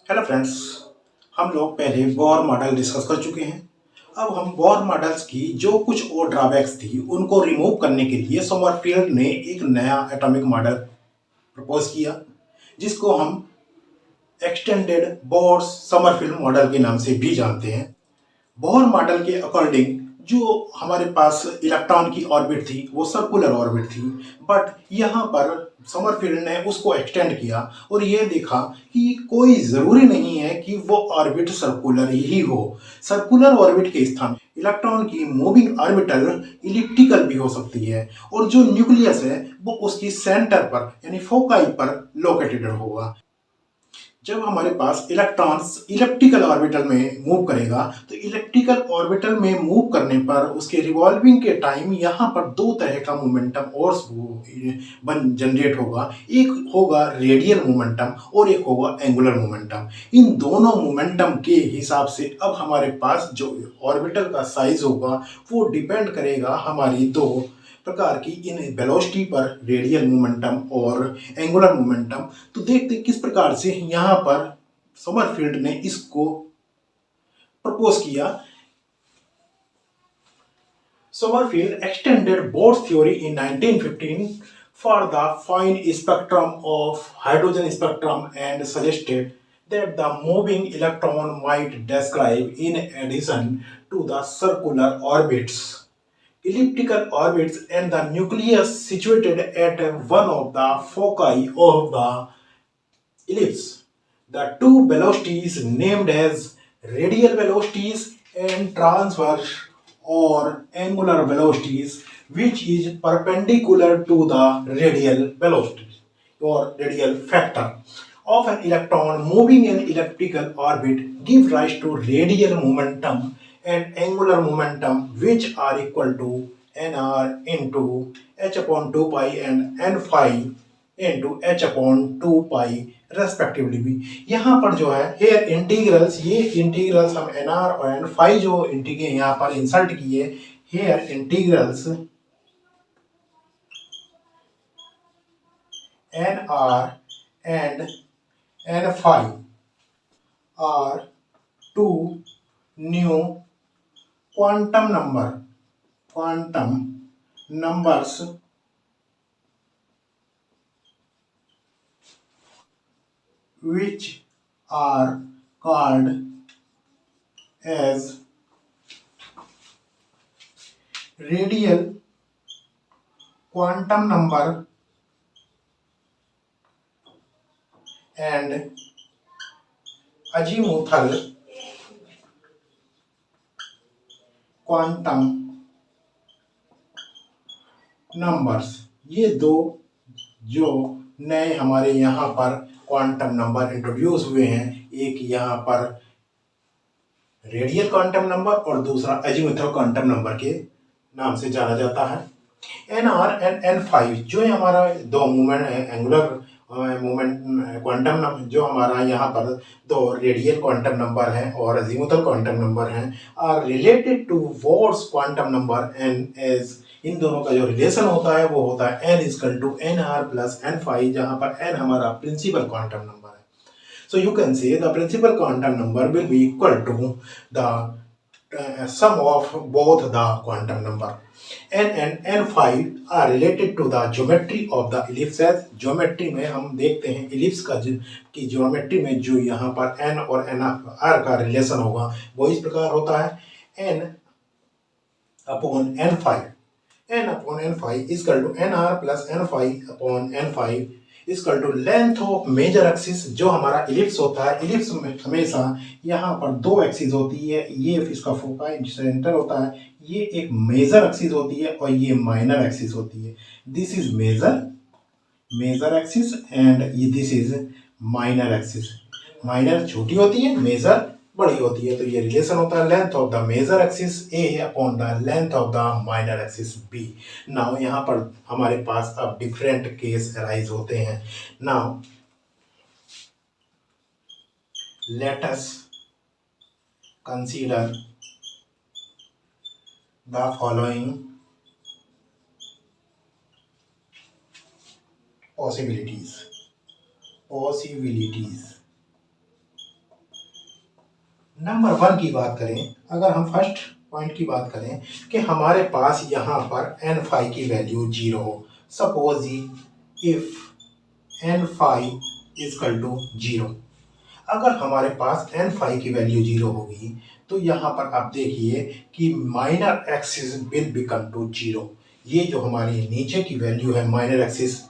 Hello friends. हम लोग पहले बोर मॉडल डिस्कस कर चुके हैं। अब हम बोर मॉडल्स की जो कुछ और ड्रॉबैक्स थी उनको रिमूव करने के लिए समरफील्ड ने एक नया एटॉमिक मॉडल प्रपोज किया, जिसको हम एक्सटेंडेड बोर समरफील्ड मॉडल के नाम से भी जानते हैं। बोर मॉडल के अकॉर्डिंग जो हमारे पास इलेक्ट्रॉन की ऑर्बिट थी वो सर्कुलर ऑर्बिट थी, बट यहाँ पर समरफील्ड ने उसको एक्सटेंड किया और ये देखा कि कोई ज़रूरी नहीं है कि वो ऑर्बिट सर्कुलर ही हो। सर्कुलर ऑर्बिट के स्थान इलेक्ट्रॉन की मूविंग ऑर्बिटल इलिप्टिकल भी हो सकती है, और जो न्यूक्लियस है वो उसकी सेंटर पर यानी फोकाई पर लोकेटेड होगा। जब हमारे पास इलेक्ट्रॉन्स इलेप्टिकल ऑर्बिटल में मूव करेगा तो इलेप्टिकल ऑर्बिटल में मूव करने पर उसके रिवॉल्विंग के टाइम यहाँ पर दो तरह का मोमेंटम और बन जनरेट होगा। एक होगा रेडियल मोमेंटम और एक होगा एंगुलर मोमेंटम। इन दोनों मोमेंटम के हिसाब से अब हमारे पास जो ऑर्बिटल का साइज होगा वो डिपेंड करेगा हमारी दो प्रकार की इन वेलोसिटी पर, रेडियल मोमेंटम और एंगुलर मोमेंटम। तो देखते किस प्रकार से यहाँ पर समरफील्ड ने इसको प्रपोज किया। Sommerfeld extended Bohr's theory in 1915 for the fine spectrum of hydrogen spectrum and suggested that the moving electron might describe, in addition to the circular orbits, elliptical orbits and the nucleus situated at one of the foci of the ellipse. The two velocities named as radial velocities and transverse or angular velocities, which is perpendicular to the radial velocity or radial factor of an electron moving in elliptical orbit, give rise to radial momentum and angular momentum, which are equal to nr into h upon 2 pi and n phi into h upon 2 pi respectively भी। यहाँ पर जो है here integrals, ये integrals हम N R और N five जो integral यहाँ पर इंसर्ट किए, here integrals N R and N five are two new quantum numbers which are called as radial quantum number and azimuthal quantum numbers। ये दो जो नए हमारे यहाँ पर क्वांटम नंबर इंट्रोड्यूस हुए हैं, एक यहाँ पर रेडियल क्वांटम नंबर और दूसरा अजीमुथल क्वांटम नंबर के नाम से जाना जाता है। N R and N five जो हमारा दो movement angular movement quantum number, जो हमारा यहाँ पर दो रेडियल क्वांटम नंबर हैं और अजीमुथल क्वांटम नंबर हैं, are related to Bohr's quantum number n एज। इन दोनों का जो रिलेशन होता है वो होता है n equal to n r plus n phi, जहाँ पर एन हमारा प्रिंसिपल क्वांटम नंबर है। So you can say the principal quantum number will be equal to the sum of both the quantum number. n and n5 are related to the geometry of the ellipses. Geometry में हम देखते हैं ellipse का की geometry में जो यहाँ पर n और nr का relation होगा वो इस प्रकार होता है n upon n5. n upon n5 is equal to nr plus n5 upon n5 equal to length of major axis. जो हमारा इलिप्स होता है, इलिप्स में हमेशा यहाँ पर दो एक्सिस होती है, ये इसका फोकाई सेंटर होता है, ये एक मेजर एक्सिस होती है और ये माइनर एक्सिस होती है। This is major axis and this is minor axis. Minor छोटी होती है, मेजर बड़ी होती है। तो ये रिलेशन होता है length of the major axis a upon the length of the minor axis b. Now यहाँ पर हमारे पास अब डिफरेंट केस अराइज होते हैं। Now let us consider the following possibilities। Number 1 की बात करें, अगर हम फर्स्ट पॉइंट की बात करें कि हमारे पास यहाँ पर एन फाई की वैल्यू 0 हो। Suppose if n phi is equal to 0, अगर हमारे पास एन फाई की वैल्यू 0 होगी तो यहाँ पर आप देखिए कि minor axis will become to 0। ये जो हमारी नीचे की वैल्यू है, माइनर एक्सिस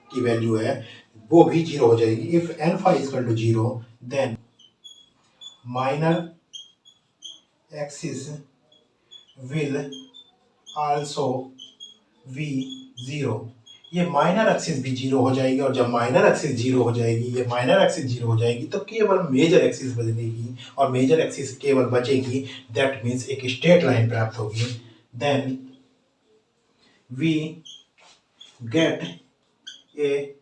की वैल्यू है, वो भी 0 हो जाएगी। If n phi is equal to 0 then minor axis will also be 0। ये माइनर एक्सिस भी 0 हो जाएगी, और जब माइनर एक्सिस 0 हो जाएगी, ये माइनर एक्सिस 0 हो जाएगी, तो केवल मेजर एक्सिस बचेगी, और मेजर एक्सिस केवल बचेगी, दैट मीन्स एक स्ट्रेट लाइन प्राप्त होगी। Then we get a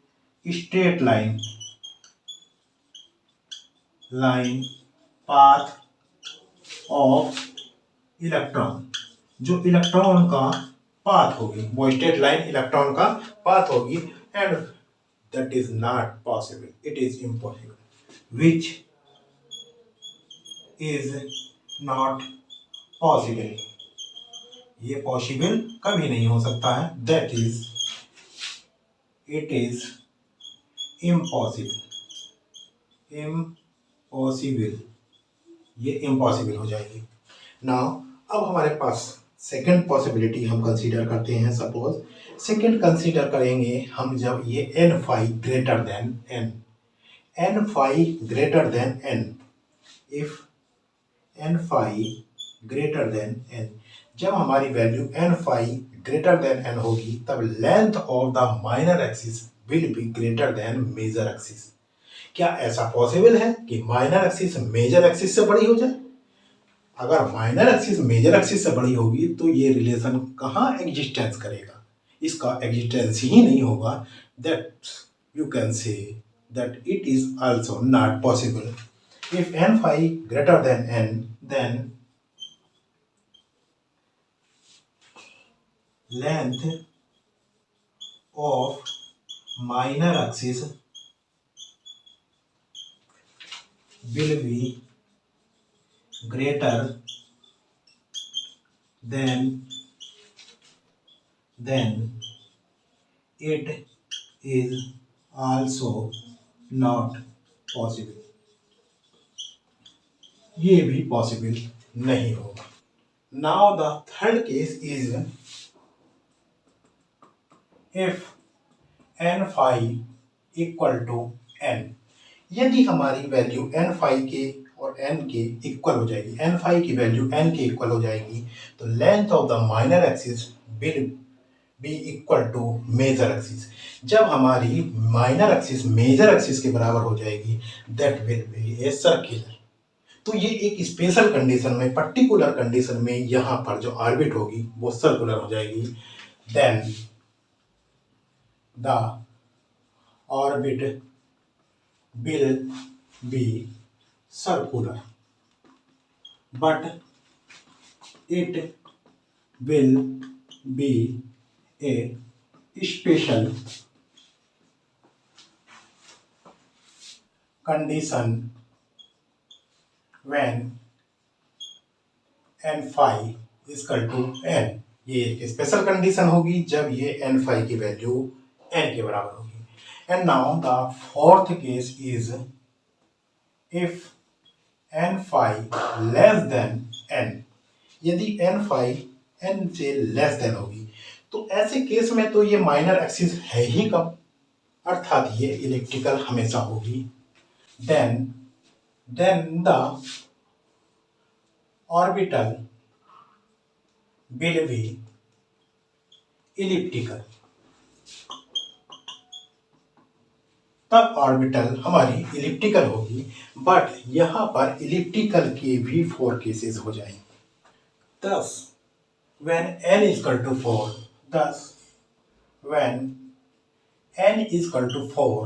straight line path of electron. जो इलेक्ट्रॉन का पाथ होगी, वो स्ट्रेट लाइन इलेक्ट्रॉन का पाथ होगी, and that is not possible, it is impossible. Which is not possible, ये पॉसिबल कभी नहीं हो सकता है। That is it is impossible, impossible, ये इम्पॉसिबल हो जाएगी। नाउ अब हमारे पास सेकंड पॉसिबिलिटी हम कंसीडर करते हैं। सपोज सेकंड कंसीडर करेंगे हम, जब ये n phi greater than n, n phi greater than n, if n phi greater than n, जब हमारी value n phi greater than n होगी, तब length of the minor axis will be greater than major axis. क्या ऐसा possible है कि minor axis major axis से बड़ी हो जाए? अगर माइनर एक्सिस मेजर एक्सिस से बड़ी होगी तो ये रिलेशन कहाँ एग्जिस्टेंस करेगा? इसका एग्जिस्टेंस ही नहीं होगा। That you can say that it is also not possible. If n phi greater than n, then length of minor axis will be greater than it is also not possible, ये भी possible नहीं होगा। Now the third case is if n phi equal to n. यदि हमारी value n phi के और N के equal हो जाएगी, एन फाई की वैल्यू एन के इक्वल हो जाएगी, तो length of the minor axis will be equal to major axis. जब हमारी माइनर एक्सिस मेजर एक्सिस के बराबर हो जाएगी, that will be a circular. तो ये एक स्पेशल कंडीशन में, पर्टिकुलर कंडीशन में यहाँ पर जो ऑर्बिट होगी वो सर्कुलर हो जाएगी। Then the orbit will be circular, but it will be a special condition when n phi is equal to n। ये एक स्पेशल कंडीशन होगी जब ये n phi की वैल्यू n के बराबर होगी। And now the fourth case is if n phi less than n। यदि n phi n से लेस देन होगी, तो ऐसे केस में तो ये माइनर एक्सिस है ही कम, अर्थात ये इलिप्टिकल हमेशा होगी। then the orbital will be elliptical। तब ऑर्बिटल हमारी इलिप्टिकल होगी, बट यहाँ पर इलिप्टिकल के भी 4 केसेस हो जाएंगे। thus when n is equal to 4, thus when n is equal to 4,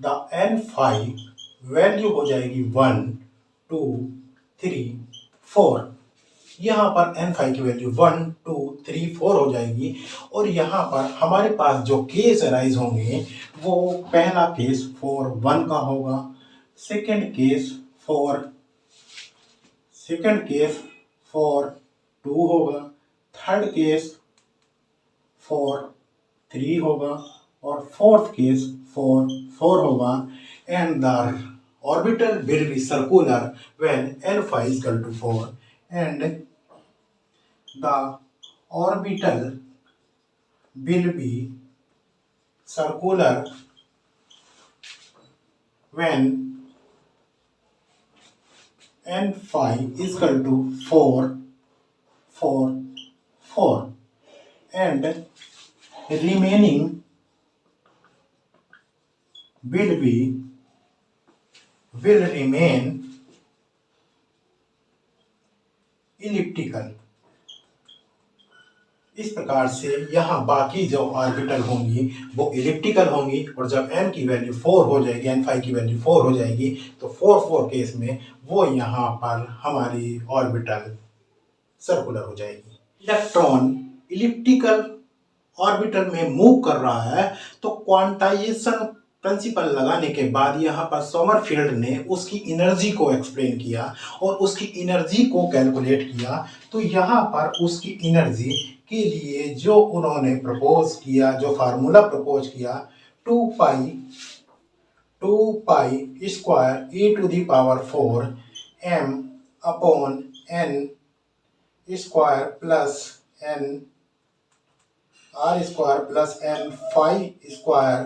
the n phi value हो जाएगी 1 2 3 4। यहाँ पर n फाई की वैल्यू 1 2 3 4 हो जाएगी, और यहाँ पर हमारे पास जो केस अराइज होंगे वो पहला केस 4 1 का होगा, सेकेंड केस 4, सेकंड केस 4 2 होगा, थर्ड केस 4 3 होगा और फोर्थ केस 4 4 होगा and the orbital will be circular when n phi is equal to 4 and the orbital will be circular when n phi is equal to 4 4 4 and remaining will remain elliptical। इस प्रकार से यहाँ बाकी जो orbital होंगी वो elliptical होंगी और जब n की वैल्यू 4 हो जाएगी, n फाई की वैल्यू 4 हो जाएगी तो 4 4 केस में वो यहाँ पर हमारी ऑर्बिटल सर्कुलर हो जाएगी। इलेक्ट्रॉन इलिप्टिकल ऑर्बिटल में मूव कर रहा है तो क्वांटाइजेशन प्रिंसिपल लगाने के बाद यहाँ पर समरफील्ड ने उसकी एनर्जी को एक्सप्लेन किया और उसकी एनर्जी को कैलकुलेट किया। तो यहाँ पर उसकी एनर्जी के लिए जो उन्होंने प्रपोज किया, जो फार्मूला प्रपोज किया 2 pi square e to the power 4 m upon n square plus n r square plus n phi square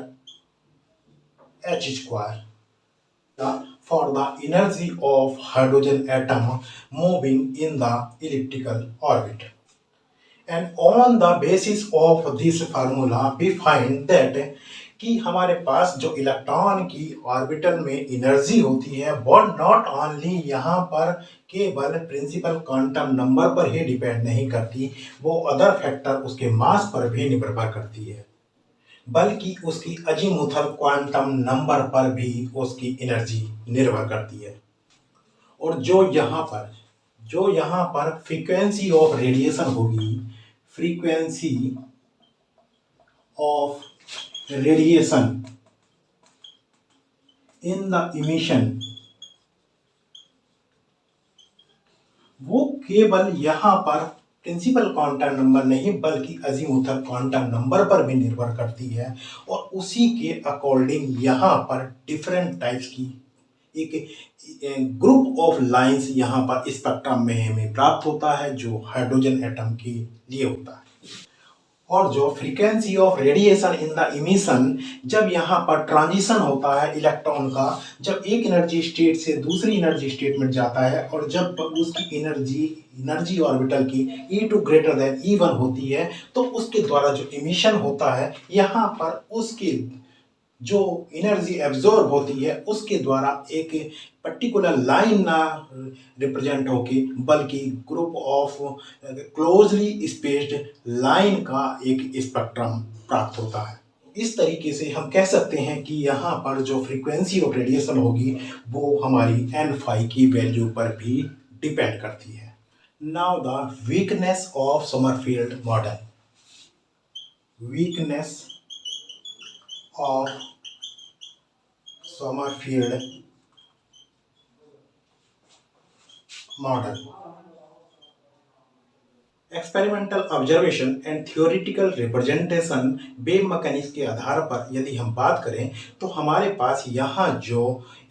h square for the energy of hydrogen atom moving in the elliptical orbit. And on the basis of this formula we find that कि हमारे पास जो electron की orbital में energy होती है वो not only यहाँ पर केवल प्रिंसिपल क्वांटम नंबर पर ही डिपेंड नहीं करती, वो अदर फैक्टर उसके मास पर भी निर्भर करती है, बल्कि उसकी अजीमुथल क्वांटम नंबर पर भी उसकी एनर्जी निर्भर करती है। और जो यहाँ पर फ्रीक्वेंसी ऑफ रेडिएशन होगी, frequency of radiation in the emission, वो केवल यहाँ पर प्रिंसिपल क्वांटम नंबर नहीं बल्कि अजीमुथल क्वांटम नंबर पर भी निर्भर करती है और उसी के अकॉर्डिंग यहाँ पर डिफरेंट टाइप्स की एक ग्रुप ऑफ लाइंस यहाँ पर स्पेक्ट्रम में हमें प्राप्त होता है जो हाइड्रोजन एटम के लिए होता है। और जो frequency of radiation in the emission, जब यहाँ पर ट्रांजिशन होता है इलेक्ट्रॉन का, जब एक एनर्जी स्टेट से दूसरी एनर्जी स्टेट में जाता है और जब उसकी एनर्जी ऑर्बिटल की E2 ग्रेटर देन E1 होती है तो उसके द्वारा जो इमिशन होता है यहाँ पर उसकी जो एनर्जी एब्जॉर्ब होती है उसके द्वारा एक पर्टिकुलर लाइन ना रिप्रेजेंट होके बल्कि group of closely spaced line का एक स्पेक्ट्रम प्राप्त होता है। इस तरीके से हम कह सकते हैं कि यहाँ पर जो फ्रीक्वेंसी ऑफ रेडिएशन होगी वो हमारी n फाई की वैल्यू पर भी डिपेंड करती है। Now the weakness of Sommerfeld model. Weakness of Sommerfeld model. Experimental observation and theoretical representation wave mechanics के आधार पर यदि हम बात करें तो हमारे पास यहाँ जो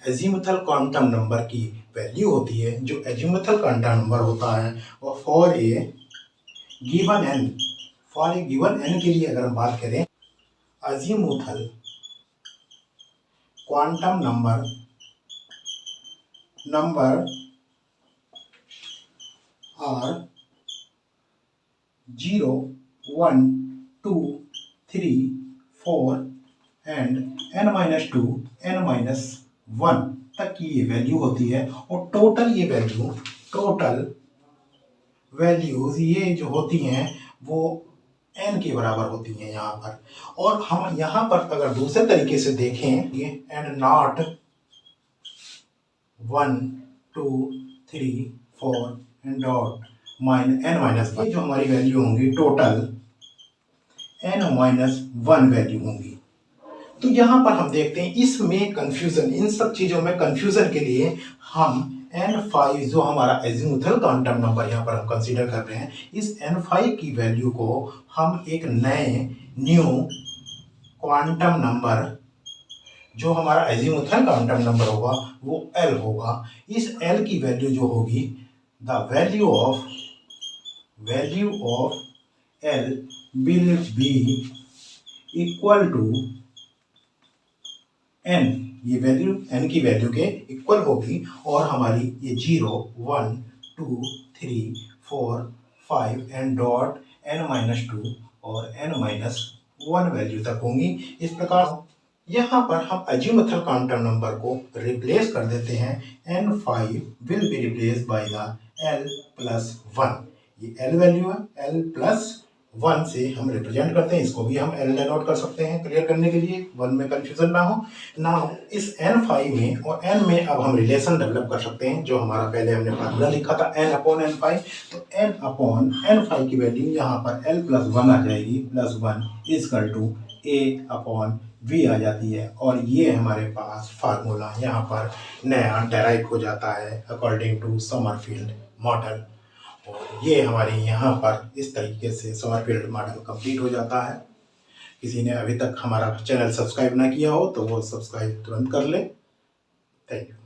एजीमुथल क्वांटम नंबर की वैल्यू होती है, जो एजीमुथल क्वांटम नंबर होता है और फॉर ए गिवन एन के लिए अगर हम बात करें azimuthal quantum number are 0 1 2 3 4 and n-2 n-1 तक की ये वैल्यू होती है और टोटल वैल्यूज ये जो होती हैं वो n के बराबर होती हैं यहाँ पर। और हम यहाँ पर अगर दूसरे तरीके से देखें ये n0 1 2 3 4 एंड डॉट n-1 जो हमारी वैल्यू होंगी टोटल n-1 वैल्यू होंगी। तो यहाँ पर हम देखते हैं इसमें कंफ्यूजन, इन सब चीज़ों में कंफ्यूजन के लिए हम n5 जो हमारा एजीमुथल क्वांटम नंबर यहाँ पर हम कंसीडर कर रहे हैं, इस n5 की वैल्यू को हम एक नए न्यू क्वांटम नंबर जो हमारा एजीमुथल क्वांटम नंबर होगा वो L होगा। इस L की वैल्यू जो होगी, the value of L will be equal to n, ये वैल्यू n की वैल्यू के इक्वल होगी और हमारी ये 0 1 2 3 4 5 एंड डॉट n-2 और n-1 वैल्यू तक होंगी। इस प्रकार यहाँ पर हम अजीमुथल क्वांटम नंबर को रिप्लेस कर देते हैं। n5 will be replace by the l plus 1, ये l वैल्यू है, l प्लस 1 से हम रिप्रेजेंट करते हैं, इसको भी हम l डिनोट कर सकते हैं क्लियर करने के लिए, 1 में कंफ्यूजन ना हो ना। इस n5 में और n में अब हम रिलेशन डेवलप कर सकते हैं, जो हमारा पहले हमने फार्मूला लिखा था n अपॉन n5, तो n अपॉन n5 की वैल्यू यहाँ पर l प्लस 1 आ जाएगी, plus 1 is equal to a upon v आ जाती है। और ये हमारे पास फार्मूला यहाँ पर नया डेराइव हो जाता है अकॉर्डिंग टू समरफील्ड मॉडल। और ये हमारे यहाँ पर इस तरीके से समरफील्ड मॉडल कंप्लीट हो जाता है। किसी ने अभी तक हमारा चैनल सब्सक्राइब ना किया हो तो वो सब्सक्राइब तुरंत कर ले। Thank you.